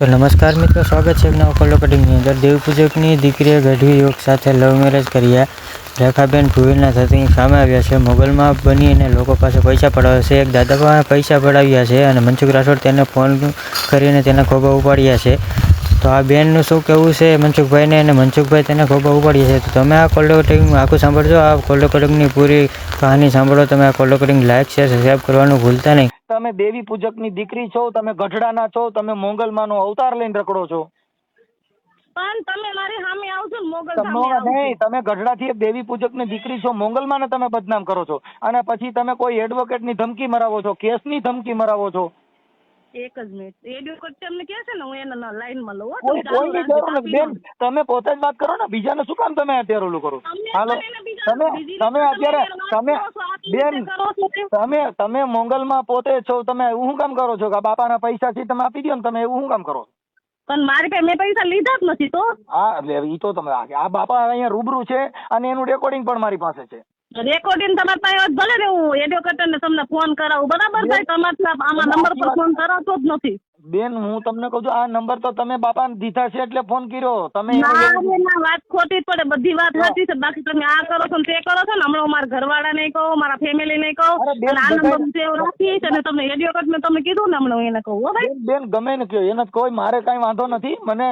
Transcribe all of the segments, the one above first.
તો નમસ્કાર મિત્રો, સ્વાગત છે એક નવા કોલો કટિંગની અંદર। દેવપૂજકની દીકરીએ ગઢવી યુવક સાથે લવ મેરેજ કર્યા। રેખાબેન ભુવીના ધતિંગ સામે આવ્યા છે। મોગલમાં બની અને લોકો પાસે પૈસા પડાવે છે। એક દાદા પાસે પૈસા પડાવ્યા છે અને મનસુખ રાઠોડ તેને ફોન કરીને તેના ખોબા ઉપાડ્યા છે। તો આ બેનનું શું કહેવું છે મનસુખભાઈને, અને મનસુખભાઈ તેને ખોબા ઉપાડ્યા છે। તો તમે આ કોલો કટિંગ આખું સાંભળજો। આ કોલો કટિંગની પૂરી કહાની સાંભળો। તમે આ કોલો કટિંગ લાઈક શેર સબસ્ક્રાઈબ કરવાનું ભૂલતા નહીં। તમે દેવી પૂજકની દીકરી છો, તમે ગઢડાના છો, તમે મોગલમાંનો અવતાર લઈને રખડો છો। પણ તમે મારી સામે આવજો ને મોગલ સામે આવજો। નહીં, તમે ગઢડાથી એક દેવી પૂજકની દીકરી છો, મોગલમાંને તમે બદનામ કરો છો અને પછી તમે કોઈ એડવોકેટની ધમકી મરાવો છો, કેસની ધમકી મરાવો છો। એક જ મિનિટ, એડવોકેટ તમને કહે છે ને હું એના લાઈનમાં લઉં હો। કોઈની જરૂર નથી બેન, તમે પોતે જ વાત કરો ને, બીજાને શું કામ તમે અત્યારે ઓલું કરો? હાલો, તમે અત્યારે બેન તમે મોગલમાં પોતે છો, તમે એવું શું કામ કરો છો કે બાપાના પૈસા થી તમે આપી દો ને? તમે એવું શું કામ કરો? પણ મારી પાસે મેં પૈસા લીધા જ નથી તો। હા, એટલે ઈ તો તમે આ બાપા અહીંયા રૂબરૂ છે અને એનું રેકોર્ડિંગ પણ મારી પાસે છે। રેકોર્ડિંગ તમારી પાસે ભલે ને હું એડવોકેટ ને તમને ફોન કરાવું, બરાબર ભાઈ? તમારે આમાં નંબર પર ફોન કરાવતો જ નથી બેન। હું તમને કહું છું, આ નંબર તો તમે બાપાને દીધા છે એટલે ફોન કર્યો તમે। ના, વાત ખોટી પડે, બધી વાત સાચી છે। બાકી તમે આ કરો છો ને તે કરો છો ને, હમણાં મારા ઘરવાળા નહીં કહો, મારા ફેમિલી નહીં કહો, અને આ નંબર સેવ રાખી છે અને તમને એડવોકેટ મેં તમને કીધું ને હમણાં એને કહું હો ભાઈ। બેન ગમે ને કયો, એને કોઈ મારે કઈ વાંધો નથી, મને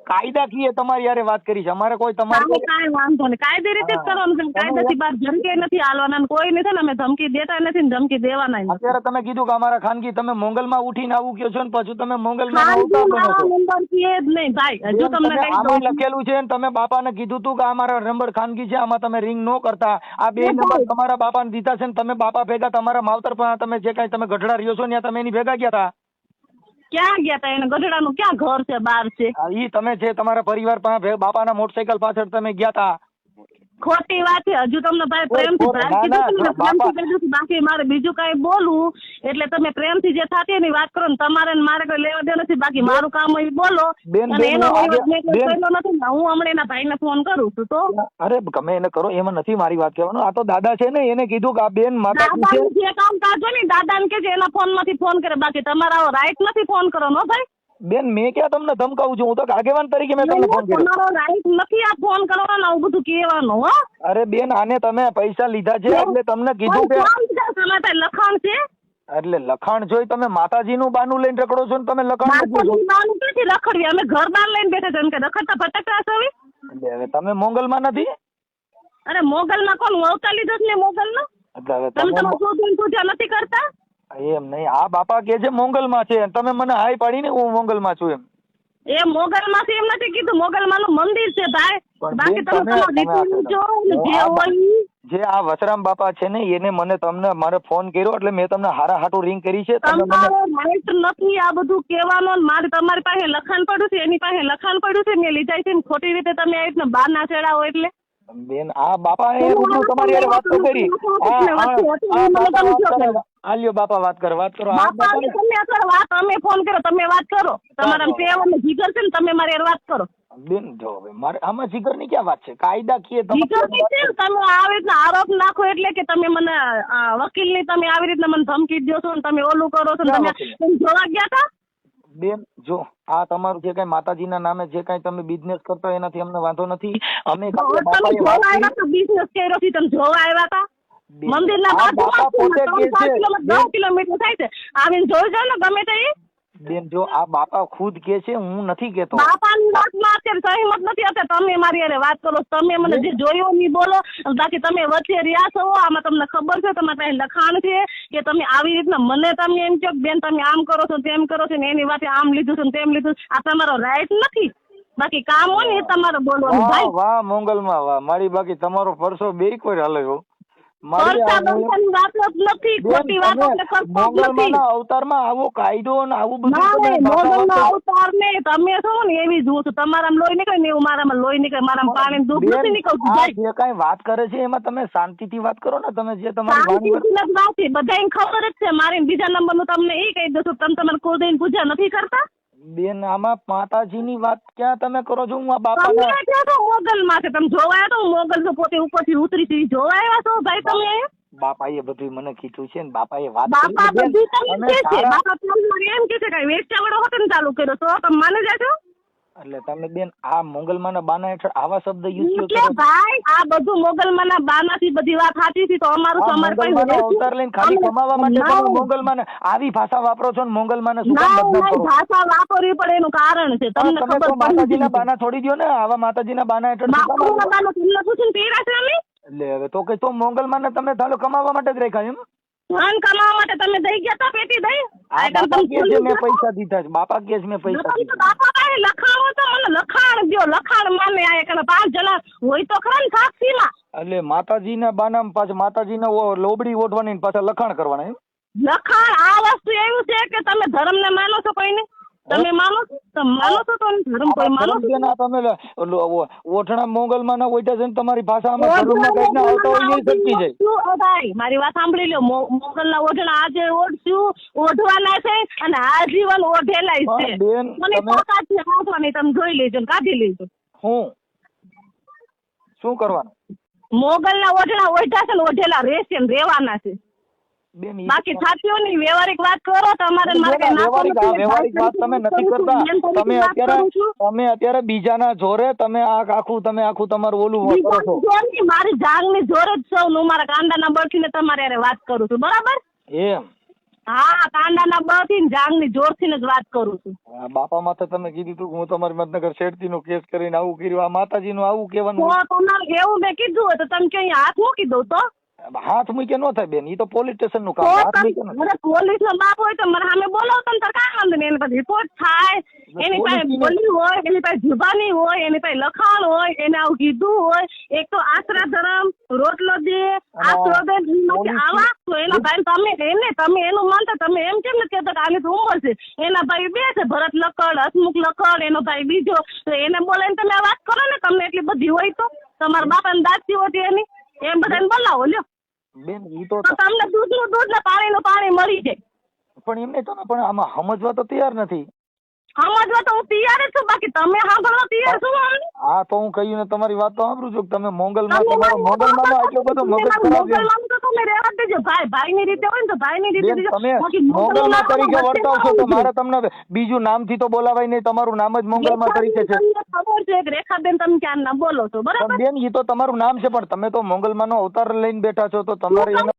કાયદાકીય તમારી યારે વાત કરી છે, અમારે કોઈ તમારી કાંઈ વાંધો નહીં, કાયદે રીતે જ કરવાનું છે। કાયદાથી બહાર ધમકી નથી હાલવાના, કોઈ નથી ને અમે ધમકી દેતા નથી ને ધમકી દેવાના નથી। અત્યારે તમે કીધું કે અમારા ખાનગી, તમે મોગલમાં ઉઠીને આવું કયો છો ને પછી તમે મોગલમાં અવતાર બનો છો। નંબર છે જ નહીં ભાઈ, હજુ તમને કઈ આમાં લખેલું છે ને, તમે બાપાને કીધું તું કે અમારા નંબર ખાનગી છે, આમાં તમે રિંગ ન કરતા। આ બે નંબર તમારા બાપાને દીધા છે ને તમે બાપા ભેગા તમારા માવતર પણ તમે જે કઈ તમે ગઢડા રહ્યો છો ત્યાં તમે એની ભેગા ગયા હતા। ક્યાં ગયા હતા? એને ગઢડાનું ક્યાં ઘર છે? બહાર છે ઈ તમે જે તમારા પરિવાર પાસે બાપાના મોટરસાયકલ પાછળ તમે ગયા હતા। ખોટી વાત છે। હજુ તમને ભાઈ પ્રેમથી બાકી મારે બીજું કઈ બોલવું એટલે તમે પ્રેમથી જે થતી એની વાત કરો ને, તમારે મારે કઈ લેવા દે નથી। બાકી મારું કામ એ બોલો અને એનો કર્યો નથી ને, હું હમણાં એના ભાઈને ફોન કરું છું તો। અરે ગમે એને કરો, એમાં નથી મારી વાત કહેવાનું। આ તો દાદા છે ને, એને કીધું કે આ બેન માતા જે કામ કાજો ને દાદાને કે એના ફોન માંથી ફોન કરે, બાકી તમારા રાઈટ નથી ફોન કરવાનો ભાઈ। બેન મેં ક્યાં તમને ધમકાવું છું? હું તો આગેવાન તરીકે મેં તમને ફોન કર્યો। તમારો રાઈટ નથી આ ફોન કરવાનો, આવું બધું કહેવાનું હો। અરે બેન, આને તમે પૈસા લીધા છે એટલે તમને કીધું કે લખાણ છે, એટલે લખાણ જોઈ તમે માતાજીનું બાનું લઈને રખડો છો ને? તમે લખાણ બાનું ક્યાંથી રખડવી? અમે ઘર બાર લઈને બેઠા છે કે રખડતા ભટકતા છો? એટલે હવે તમે મોગલમાં નથી? અરે મોગલમાં કોણ? હું અવતાર લીધો છે ને મોગલનો? એટલે હવે તમે તમારું પૂજા નથી કરતા? એમ નહીં, આ બાપા કે છે મોગલમાં છે, તમે મને હાઈ પાડીને હું મોગલમાં છું એમ। એ મોગલમાં એમ નથી કીધું, મોગલમાંનું મંદિર છે ભાઈ। બાકી તમે તમારી દીકરીનું જો ને જે હોય જે આ વસરામ બાપા છે ને, એને મને તમને મારે ફોન કર્યો એટલે મેં તમને હારા હાટું રિંગ કરી છે। તમારો રાઈટ નથી આ બધું કહેવાનો। મારે તમારી પાસે લખાણ પડ્યું છે, એની પાસે લખાણ પડ્યું છે, મેં લીધા છે, ખોટી રીતે તમે આવી રીતના બહાર ના ચડાવો એટલે બેન આ બાપા તમારી યારે વાત તો કરી। આલ્યો બાપા વાત કરો, વાત કરો। વાત અમે ફોન કરો, તમે વાત કરો, તમારા પ્રેમ જીગર છે ને, તમે મારી વાત કરો બેન। જો મારે આમાં જીગર ની ક્યાં વાત છે? કાયદાકીય જીગર ની છે। તમે આવી રીતના આરોપ નાખો એટલે કે તમે મને વકીલ ની તમે આવી રીતના મને ધમકી દો છો ને, તમે ઓલું કરો છો ને, તમે જોવા ગયા હતા? બેન જો આ તમારું જે કઈ માતાજીના નામે જે કઈ તમે બિઝનેસ કરતો એનાથી અમને વાંધો નથી। અમે બિઝનેસ કર્યો છે, તમે જોવા આવ્યા હતા? મંદિરના બાજુમાં 10 કિલોમીટર થાય છે, આવીને જોઈ જાવ ને ગમે તે। બેન જો આ બાપા ખુદ કે છે, હું નથી કેતો। બાપાની વાતમાં અત્યારે સહમત નથી હતા। તમે મારી યારે વાત કરો, તમે મને જે જોયું નહીં બોલો, બાકી તમે વચ્ચે રહ્યા છો, આમાં તમને ખબર છે, તમારે પાસે લખાણ છે કે તમે આવી રીતના મને તમે એમ કહો બેન તમે આમ કરો છો તેમ કરો છો ને, એની વાતે આમ લીધું છે તેમ લીધું, આ તમારો રાઈટ નથી। બાકી કામ હોય ને એ તમારે બોલવાનું ભાઈ। વાહ મોગલમાં વાહ મારી, બાકી તમારો પરસો બે કોઈ હાલે હો। અવતારમાં આવો કાયદો ને આવું બધું અવતાર ને તમે છો ને એવી જુઓ છો, તમારામાં લોહી નીકળે ને એવું મારામાં લોહી નીકળે, મારામાં પાણી દુઃખ નથી નીકળતું। જે કઈ વાત કરે છે એમાં તમે શાંતિથી વાત કરો ને, તમે જે તમારી બધાને ખબર જ છે મારી બીજા નંબર નું તમને એ કહી દઉં છું, તમે તમારે કુળદેવી પૂજા નથી કરતા? બેન આમાં માતાજીની વાત ક્યાં તમે કરો છો? હું આ બાપા મોગલ માં છે, તમે જોવાયા તો મોગલ તો પોતે ઉપરથી ઉતરી જોવાયા છો ભાઈ તમે? બાપાએ બધું મને કીધું છે ને બાપાએ વાત બાપા કરી બધી છે તમને અને કે છે તારા બાપા તમને એમ કે છે કે વેચાવડો હોટલ ચાલુ કર્યો તો તમે માની જાશો એટલે તમે બેન આ મોગલમાના બાના હેઠળ આવા શબ્દ યુઝ કે કરો છો? ભાઈ આ બધું મોગલમાના બાનાથી બધી વાત સાચી હતી તો અમારું તો આ અમારે કઈ મોગલમાનો રહેતું. અવતાર લઈને ખાલી અમને- કમાવા માટે ના, તમે મોગલમાને આવી ભાષા વાપરો છો ને મોગલમાને શું કામ ના, બદનામ ના, કરો? ભાષા વાપરવી પડે એનું કારણ છે તમને તમે ખબર તો માતાજીના બાના છોડી દો ને આવા માતાજીના બાના હેઠળ શું કામ બાપુના આવો? બાનો તમને પૂછીને પહેર્યા છે અમે એટલે હવે તો કે તો મોગલમાને તમે ધારો કમાવા માટે જ રાખ્યા એમ? ધન કમાવા માટે તમે દઈ ગયા તા પેટી દઈ આ બાપા કે છે મેં પૈસા દીધા છે, બાપા કે છે મેં પૈસા તમે તો દીધા. બાપા પાસે લખાણો તો મને લખાણ દ્યો લખાણ માને આ એક 5 જણા હોય તો ખરા ને સાક્ષીમાં એટલે માતાજીના બાના પાછા માતાજીને લોબડી ઓઢવાની ને પાછા લખાણ કરવાના એમ? લખાણ આ વસ્તુ એવું છે કે તમે ધર્મને માનો છો કોઈને તમે માનો છો તમે માનો છો તો ધર્મ કોઈ માનો છો ધર્મ તમે ઓઠણા મોગલમાના ઓઢ્યા છે ને તમારી ભાષામાં ધર્મમાં કઈક ના આવતા હોય એ શક્તિ જાય. ભાઈ મારી વાત સાંભળી લો મોગલના ઓઢણા આજે ઓઢશું ઓઢવાના છે અને આજીવન ઓઢેલાય છે હા, બેન, મને તમે- તાકાત છે હાથવાની તમે જોઈ લેજો ને કાઢી લેજો હું શું કરવાનું? મોગલના ઓઢણા ઓઢ્યા છે ને ઓઢેલા રહેશે ને રહેવાના છે બેન ઈ બાકી સાથીઓની વ્યવહારિક વાત કરો તમારે મારે કઈ નાખવાનું વ્યવહારિક નથી. વ્યવહારિક વાત તમે નથી કરતા. બેન તરીકે તમે વાત કરું છું. અત્યારે બીજાના જોરે તમે આખું તમારું ઓલું કરો છો. બીજાની જોર નહીં, મારી જાગની જોર જ છું હું મારા કાંદાના બળથી તમારે હારે વાત કરું છું બરાબર એમ હા કાંડાના બળથી ને જાગની જોરથી જ વાત કરું છું આ બાપા માથે તમે કીધું તું કે હું તમારી મતનગર શેઠજીનો કેસ કરીને આવું કર્યું, આ માતાજીનું આવું તો કહેવાનું તમારે એવું મેં કીધું હોય તો તમે કે અહીંયા હાથ મૂકી દઉં તો હાથ મૂકે ન થાય બેન, ઈ તો પોલીસ સ્ટેશન નું કામ. હાથ મૂકે ન થાય. પોલીસ નો બાપ હોય તો મને સામે બોલાવતો ને તો કાંઈ વાંધો નહીં એની પાસે રિપોર્ટ થાય એની પાસે પોલીસની- બોલી હોય એની પાસે જુબાની હોય એની પાસે લખાણ હોય એને આવું કીધું હોય એક તો આશરા ધરમ રોટલો દે આશરો દે એમાંથી આવા તો એના ભાઈ તમે એનું માનતા તમે એમ કેમ નથી કહેતા કે આની તો ઉંમર છે એના ભાઈ બે છે ભરત લકડ હસમુખ લકડ એનો ભાઈ બીજો તો એને બોલાવીને તમે આ વાત કરો ને તમને એટલી બધી હોય તો તમારા બાપાની દાંતી હોતી એની એમ બધાને બોલાવો લ્યો બેન ઈ તો તો તમને દૂધનું દૂધ ને પાણીનું પાણી મળી જાય પણ એમને તમે પણ આમાં સમજવા તો તૈયાર નથી. સમજવા તો હું તૈયાર જ છું બાકી તમે સાંભળવા તૈયાર છો આ તો હું કહ્યું ને તમારી વાત તો સાંભળું છું કે તમે મોગલમાં તમારો મોગલમાં આટલો બધો મગજ ખરાબ છે. મોગલમાં તો તમે રહેવા દેજો ભાઈની રીતે હોય ને તો ભાઈની રીતે બેન, દેજો. તમે બાકી મોગલમાં તરીકે વચ્ચે વર્તાવશો તો આવજો. મારે તમને બીજું નામથી તો બોલાવાય નહીં, તમારું નામ જ મોગલમાં તરીકે છે. તમને ખબર છે કે રેખાબેન તમે ક્યાં ના બોલો છો પણ બરાબર બેન ઈ તો તમારું નામ છે પણ તમે તો મોગલમાંનો અવતાર લઈને બેઠા છો તો તમારે એનો